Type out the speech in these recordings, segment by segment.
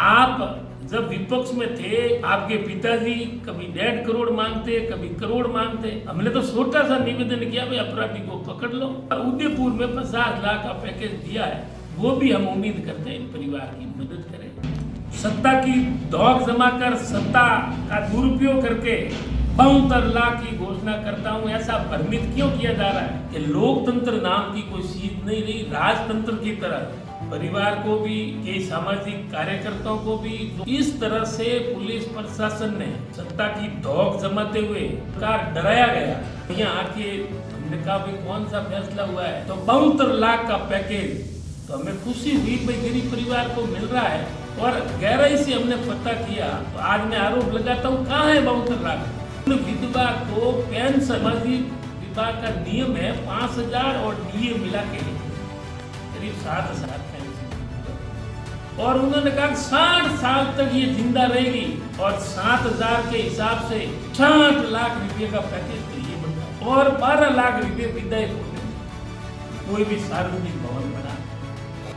आप जब विपक्ष में थे, आपके पिताजी कभी 1.5 करोड़ मांगते, कभी करोड़ मांगते। हमने तो छोटा सा निवेदन किया, भाई अपराधी को पकड़ लो। उदयपुर में 50 लाख का पैकेज दिया है, वो भी हम उम्मीद करते हैं परिवार की मदद करें। सत्ता की दौड़ जमा कर सत्ता का दुरुपयोग करके 72 लाख की घोषणा करता हूं। ऐसा भ्रमित क्यों किया जा रहा है कि लोकतंत्र नाम की कोई चीज नहीं रही। राजतंत्र की तरह परिवार को भी, कई सामाजिक कार्यकर्ताओं को भी इस तरह से पुलिस प्रशासन ने सत्ता की धौक जमाते हुए सरकार डराया गया। यहाँ आके हमने कहा भाई कौन सा फैसला हुआ है, तो 72 लाख का पैकेज। तो हमें खुशी हुई भाई गरीब परिवार को मिल रहा है, और गहराई से हमने पता किया। तो आज मैं आरोप लगाता हूँ, कहाँ है 72 लाख? विधवा को पेंशन, सामाजिक विभाग का नियम है 5000 और डीए मिला के करीब 7000 पेंशन, और उन्होंने कहा 60 साल तक ये जिंदा रहेगी, और 7000 के हिसाब से 60 लाख रुपए का पैकेज तो ये बनता, और 12 लाख रुपए विधायक कोई भी सार्वजनिक भवन बना।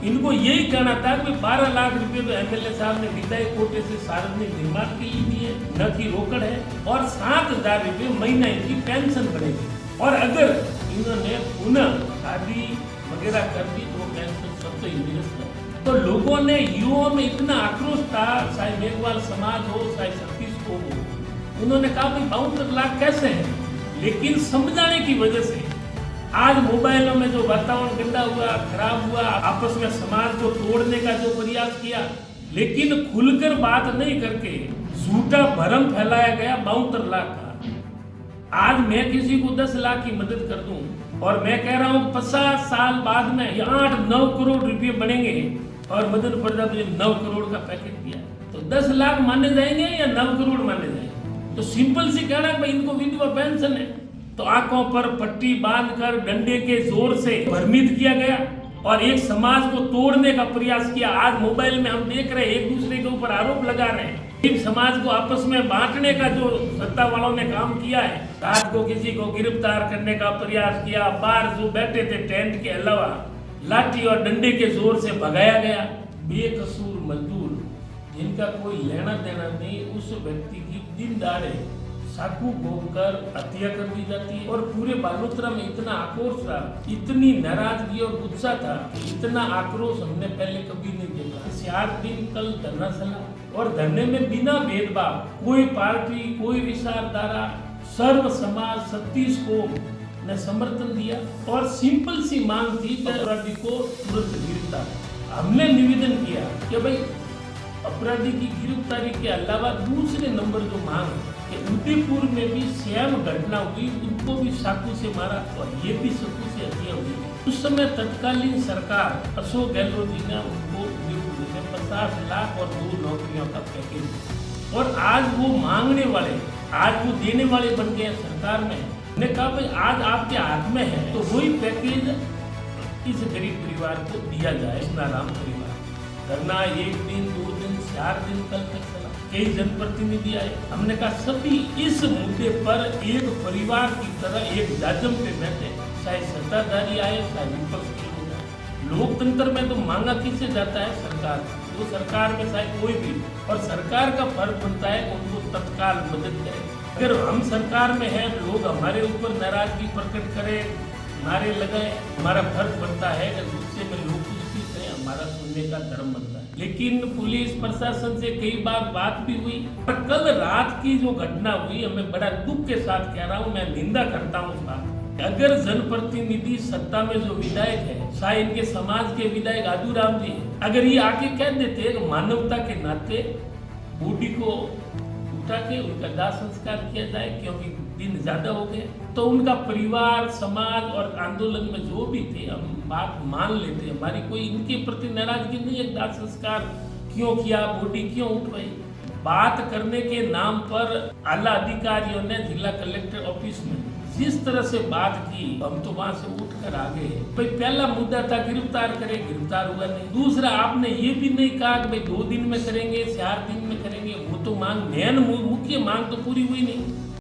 इनको यही कहना था कि 12 लाख रुपए तो एमएलए साहब ने विधायक कोटे से सार्वजनिक निर्माण के लिए दिए, न कि रोकड़ है, और 7000 रुपए महीना इनकी पेंशन बढ़ेगी। और अगर इन्होंने पुनः शादी वगैरह कर दी तो वो पेंशन सब तो निरस्त है। तो लोगों ने, युवाओं में इतना आक्रोश था, चाहे मेघवाल समाज हो, चाहे सतीश को हो, उन्होंने कहा भाई 72 लाख कैसे है। लेकिन समझाने की वजह से आज मोबाइलों में जो वातावरण गंदा हुआ, खराब हुआ, आपस में समाज को तोड़ने का जो प्रयास किया, लेकिन खुलकर बात नहीं करके झूठा भ्रम फैलाया गया 72 लाख का। आज मैं किसी को 10 लाख की मदद कर दूं, और मैं कह रहा हूं 50 साल बाद में 8-9 करोड़ रुपए बनेंगे, और मदद प्रजापति ने 9 करोड़ का पैकेज दिया, तो 10 लाख माने जाएंगे या 9 करोड़ माने जाएंगे? तो सिंपल सी कहना है भाई इनको विधवा पेंशन है। तो आंखों पर पट्टी बांधकर डंडे के जोर से भ्रमित किया गया, और एक समाज को तोड़ने का प्रयास किया। आज मोबाइल में हम देख रहे हैं, एक दूसरे के ऊपर आरोप लगा रहे हैं। एक समाज को आपस में बांटने का जो सत्ता वालों ने काम किया है, रात को किसी को गिरफ्तार करने का प्रयास किया, बाहर जो बैठे थे टेंट के अलावा लाठी और डंडे के जोर से भगाया गया। बेकसूर मजदूर जिनका कोई लेना देना नहीं, उस व्यक्ति की दिन दहाड़े चाकू घोंपकर हत्या कर दी जाती है। और पूरे बालोतरा में इतना आक्रोश था, इतनी नाराजगी और गुस्सा था, इतना आक्रोश हमने पहले कभी नहीं देखा। 4 दिन कल धरना चला, और धरने में बिना भेदभाव, कोई पार्टी, कोई विचारधारा, सर्व समाज, सतीश को ने समर्थन दिया, और सिंपल सी मांग थी कि अपराधी को तुरंत गिरफ्तार। हमने निवेदन किया कि भाई अपराधी की गिरफ्तारी के अलावा दूसरे नंबर जो मांग है कि उदयपुर में भी सेम घटना हुई, उनको भी चाकू से मारा, और ये भी चाकू से हत्या हुई। उस समय तत्कालीन सरकार अशोक गहलोत जी ने उनको उदयपुर में 50 लाख और 2 नौकरियों का पैकेज, और आज वो मांगने वाले, आज वो देने वाले बन गए सरकार में। ने कहा भाई आज आपके हाथ में है, तो वही पैकेज इस गरीब परिवार को दिया जाए। नाराम परिवार धरना 1 दिन, 2 दिन, 4 दिन कल तक चला। कई जनप्रतिनिधि आए, हमने कहा सभी इस मुद्दे पर एक परिवार की तरह एक जाजम पे बैठे, चाहे सत्ताधारी आए, चाहे विपक्ष के लोग आए। लोकतंत्र में तो मांगा किससे जाता है? सरकार। तो सरकार में चाहे कोई भी, और सरकार का फर्ज बनता है उनको तत्काल मदद करे। अगर हम सरकार में हैं, लोग हमारे ऊपर नाराजगी प्रकट करें, नारे लगाए, हमारा फर्ज बनता है कि गुस्से में लोग कुछ भी करें, हमारा सुनने का धर्म बनता है। लेकिन पुलिस प्रशासन से कई बार बात भी हुई, पर कल रात की जो घटना हुई, हमें बड़ा दुख के साथ कह रहा हूँ, मैं निंदा करता हूँ उस बात। अगर जनप्रतिनिधि सत्ता में जो विधायक है, चाहे इनके समाज के विधायक आदूराम जी, अगर ये आके कह देते कि मानवता के नाते बॉडी को उठा के उनका दाह संस्कार किया जाए क्योंकि दिन ज्यादा हो गए, तो उनका परिवार, समाज और आंदोलन में जो भी थे, हम बात मान लेते। हमारी कोई इनके प्रति नाराजगी नहीं है। दाह संस्कार क्यों किया, बॉडी क्यों उठवाई? बात करने के नाम पर आला अधिकारियों ने जिला कलेक्टर ऑफिस में जिस तरह से बात की, हम तो वहां से उठ कर आ गए। भाई पहला मुद्दा था गिरफ्तार करें, गिरफ्तार हुआ नहीं। दूसरा, आपने ये भी नहीं कहा कि भाई 2 दिन में करेंगे, 4 दिन में करेंगे। वो तो मांग, मेन मुख्य मांग तो पूरी हुई नहीं।